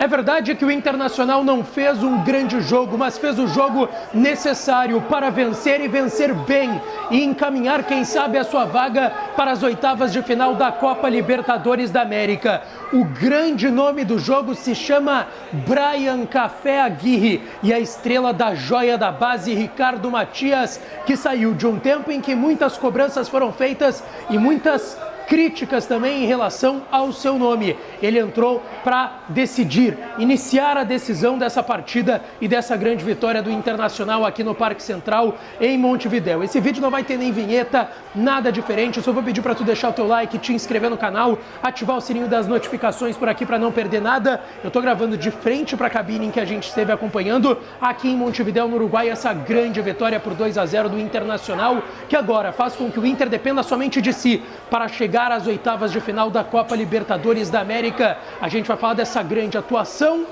É verdade que o Internacional não fez um grande jogo, mas fez o jogo necessário para vencer e vencer bem e encaminhar, quem sabe, a sua vaga para as oitavas de final da Copa Libertadores da América. O grande nome do jogo se chama Bryan Café Aguirre e a estrela da joia da base, Ricardo Matias, que saiu de um tempo em que muitas cobranças foram feitas e muitas críticas também em relação ao seu nome. Ele entrou para decidir, iniciar a decisão dessa partida e dessa grande vitória do Internacional aqui no Parque Central, em Montevidéu. Esse vídeo não vai ter nem vinheta, nada diferente. Eu só vou pedir para tu deixar o teu like, te inscrever no canal, ativar o sininho das notificações por aqui para não perder nada. Eu tô gravando de frente para a cabine em que a gente esteve acompanhando aqui em Montevidéu, no Uruguai, essa grande vitória por 2-0 do Internacional, que agora faz com que o Inter dependa somente de si para chegar às oitavas de final da Copa Libertadores da América. A gente vai falar dessa grande atuação,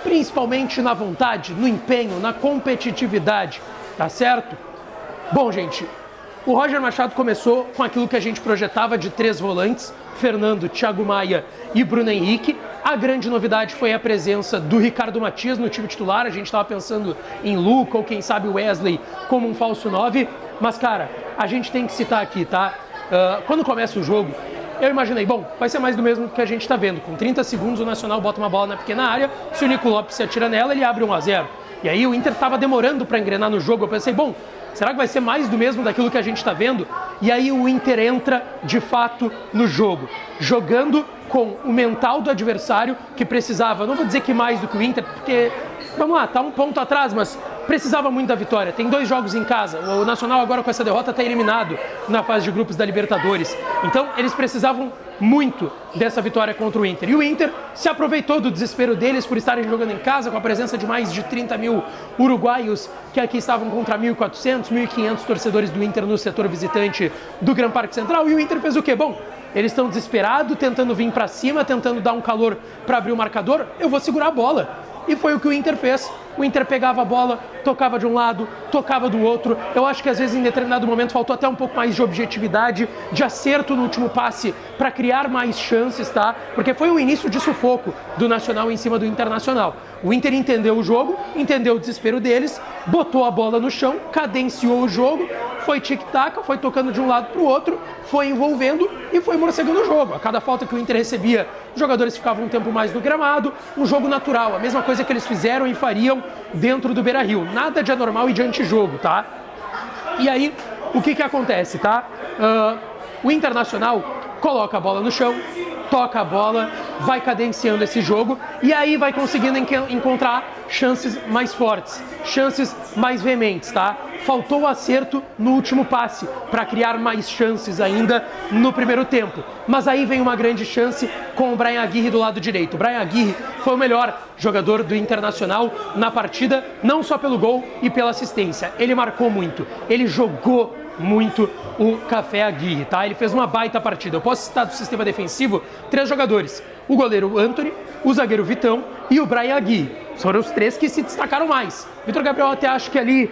principalmente na vontade, no empenho, na competitividade, tá certo? Bom, gente, o Roger Machado começou com aquilo que a gente projetava de 3 volantes, Fernando, Thiago Maia e Bruno Henrique. A grande novidade foi a presença do Ricardo Matias no time titular. A gente estava pensando em Luca ou quem sabe Wesley como um falso 9, mas cara, a gente tem que citar aqui, tá? Quando começa o jogo, eu imaginei, bom, vai ser mais do mesmo que a gente está vendo. Com 30 segundos o Nacional bota uma bola na pequena área, se o Nico Lopes se atira nela, ele abre 1-0. E aí o Inter estava demorando para engrenar no jogo. Eu pensei, bom, será que vai ser mais do mesmo daquilo que a gente está vendo? E aí o Inter entra, de fato, no jogo, jogando com o mental do adversário, que precisava, não vou dizer que mais do que o Inter, porque, vamos lá, tá um ponto atrás, mas precisava muito da vitória. Tem 2 jogos em casa. O Nacional agora com essa derrota está eliminado na fase de grupos da Libertadores. Então eles precisavam muito dessa vitória contra o Inter. E o Inter se aproveitou do desespero deles por estarem jogando em casa, com a presença de mais de 30 mil uruguaios que aqui estavam contra 1.400, 1.500 torcedores do Inter no setor visitante do Gran Parque Central. E o Inter fez o quê? Bom, eles estão desesperados, tentando vir para cima, tentando dar um calor para abrir o marcador. Eu vou segurar a bola. E foi o que o Inter fez. O Inter pegava a bola, tocava de um lado, tocava do outro. Eu acho que às vezes em determinado momento faltou até um pouco mais de objetividade, de acerto no último passe para criar mais chances, tá? Porque foi um início de sufoco do Nacional em cima do Internacional. O Inter entendeu o jogo, entendeu o desespero deles, botou a bola no chão, cadenciou o jogo, foi tic-tac, foi tocando de um lado para o outro, foi envolvendo e foi morcegando o jogo. A cada falta que o Inter recebia, os jogadores ficavam um tempo mais no gramado, um jogo natural, a mesma coisa que eles fizeram e fariam dentro do Beira-Rio. Nada de anormal e de antijogo, tá? E aí, o que acontece, tá? O Internacional coloca a bola no chão, toca a bola, vai cadenciando esse jogo e aí vai conseguindo encontrar chances mais fortes, chances mais veementes, tá? Faltou o acerto no último passe para criar mais chances ainda no primeiro tempo. Mas aí vem uma grande chance com o Bryan Aguirre do lado direito. O Bryan Aguirre foi o melhor jogador do Internacional na partida, não só pelo gol e pela assistência. Ele marcou muito, ele jogou muito o Café Aguirre, tá? Ele fez uma baita partida. Eu posso citar do sistema defensivo 3 jogadores. O goleiro Antony, o zagueiro Vitão e o Bryan Aguirre. Foram os 3 que se destacaram mais. Vitor Gabriel até acho que ali,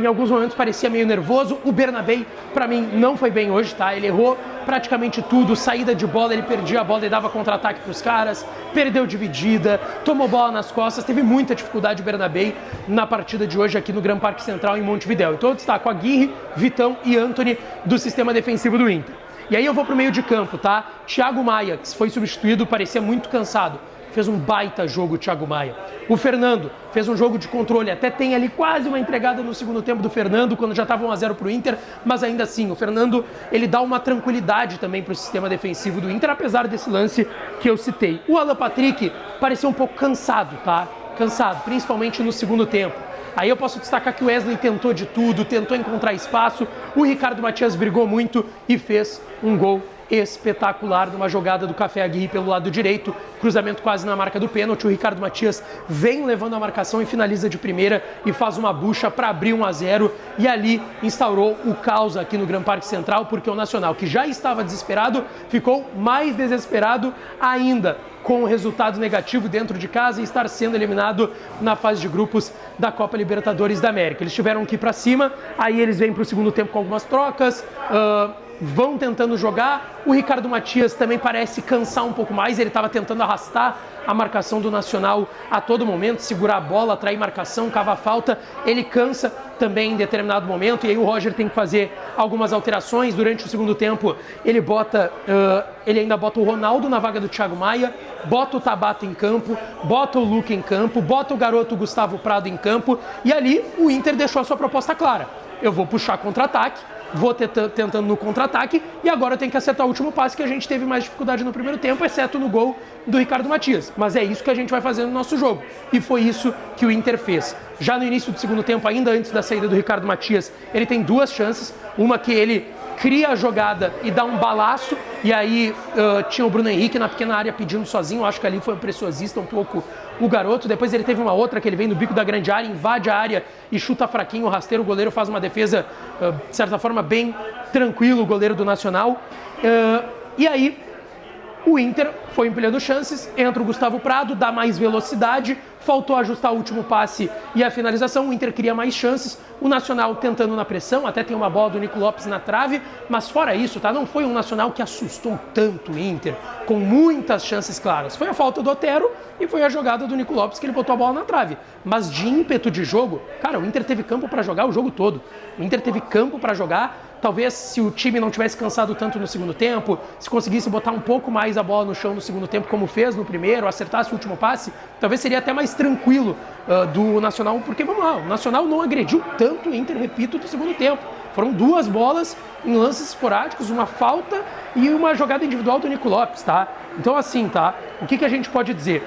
em alguns momentos, parecia meio nervoso. O Bernabei, para mim, não foi bem hoje, tá? Ele errou praticamente tudo. Saída de bola, ele perdia a bola e dava contra-ataque para os caras. Perdeu dividida, tomou bola nas costas. Teve muita dificuldade o Bernabei na partida de hoje aqui no Gran Parque Central, em Montevidéu. Então eu destaco Aguirre, Vitão e Antony do sistema defensivo do Inter. E aí eu vou pro meio de campo, tá? Thiago Maia, que foi substituído, parecia muito cansado. Fez um baita jogo o Thiago Maia. O Fernando fez um jogo de controle, até tem ali quase uma entregada no segundo tempo do Fernando, quando já estava 1-0 pro Inter, mas ainda assim, o Fernando, ele dá uma tranquilidade também pro sistema defensivo do Inter, apesar desse lance que eu citei. O Alan Patrick parecia um pouco cansado, tá? Cansado, principalmente no segundo tempo. Aí eu posso destacar que o Wesley tentou de tudo, tentou encontrar espaço, o Ricardo Matias brigou muito e fez um gol espetacular numa jogada do Café Aguirre pelo lado direito, cruzamento quase na marca do pênalti. O Ricardo Matias vem levando a marcação e finaliza de primeira e faz uma bucha para abrir 1-0 e ali instaurou o caos aqui no Gran Parque Central, porque o Nacional, que já estava desesperado, ficou mais desesperado ainda com o resultado negativo dentro de casa e estar sendo eliminado na fase de grupos da Copa Libertadores da América. Eles tiveram que ir para cima, aí eles vêm para o segundo tempo com algumas trocas, vão tentando jogar. O Ricardo Matias também parece cansar um pouco mais, ele estava tentando arrastar a marcação do Nacional a todo momento, segurar a bola, atrair marcação, cavar falta, ele cansa também em determinado momento, e aí o Roger tem que fazer algumas alterações. Durante o segundo tempo ele ainda bota o Ronaldo na vaga do Thiago Maia, bota o Tabata em campo, bota o Luca em campo, bota o garoto Gustavo Prado em campo, e ali o Inter deixou a sua proposta clara: eu vou puxar contra-ataque, vou tentando no contra-ataque, e agora eu tenho que acertar o último passe, que a gente teve mais dificuldade no primeiro tempo, exceto no gol do Ricardo Matias. Mas é isso que a gente vai fazer no nosso jogo, e foi isso que o Inter fez. Já no início do segundo tempo, ainda antes da saída do Ricardo Matias, ele tem duas chances, uma que ele cria a jogada e dá um balaço, e aí tinha o Bruno Henrique na pequena área pedindo sozinho, acho que ali foi um preciosista um pouco o garoto. Depois ele teve uma outra que ele vem no bico da grande área, invade a área e chuta fraquinho, rasteiro, o goleiro faz uma defesa, de certa forma, bem tranquilo, o goleiro do Nacional. E aí o Inter foi empilhando chances, entra o Gustavo Prado, dá mais velocidade, faltou ajustar o último passe e a finalização, o Inter cria mais chances, o Nacional tentando na pressão, até tem uma bola do Nico Lopes na trave, mas fora isso, tá? Não foi um Nacional que assustou tanto o Inter, com muitas chances claras. Foi a falta do Otero e foi a jogada do Nico Lopes, que ele botou a bola na trave. Mas de ímpeto de jogo, cara, o Inter teve campo para jogar o jogo todo. O Inter teve campo para jogar. Talvez se o time não tivesse cansado tanto no segundo tempo, se conseguisse botar um pouco mais a bola no chão no segundo tempo, como fez no primeiro, acertasse o último passe, talvez seria até mais tranquilo do Nacional, porque, vamos lá, o Nacional não agrediu tanto o Inter, repito, do segundo tempo. Foram duas bolas em lances esporádicos, uma falta e uma jogada individual do Nico Lopes, tá? Então, assim, tá? O que a gente pode dizer?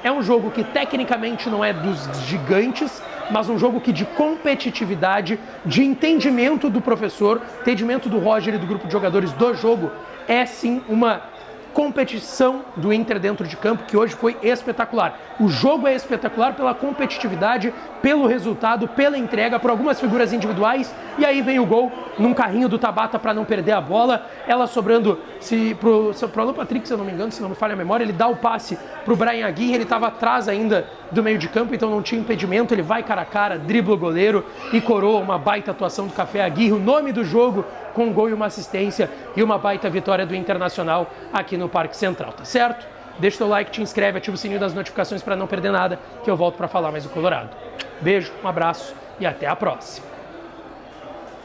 É um jogo que tecnicamente não é dos gigantes, mas um jogo que de competitividade, de entendimento do professor, entendimento do Roger e do grupo de jogadores do jogo, é sim uma competição do Inter dentro de campo, que hoje foi espetacular. O jogo é espetacular pela competitividade, pelo resultado, pela entrega, por algumas figuras individuais, e aí vem o gol num carrinho do Tabata para não perder a bola, ela sobrando pro Alan Patrick, se eu não me engano, se não me falha a memória, ele dá o passe pro Brian Aguirre, ele estava atrás ainda do meio de campo, então não tinha impedimento, ele vai cara a cara, dribla o goleiro e coroa uma baita atuação do Café Aguirre, o nome do jogo, com um gol e uma assistência e uma baita vitória do Internacional aqui no Parque Central, tá certo? Deixa o teu like, te inscreve, ativa o sininho das notificações para não perder nada, que eu volto para falar mais do Colorado. Beijo, um abraço e até a próxima.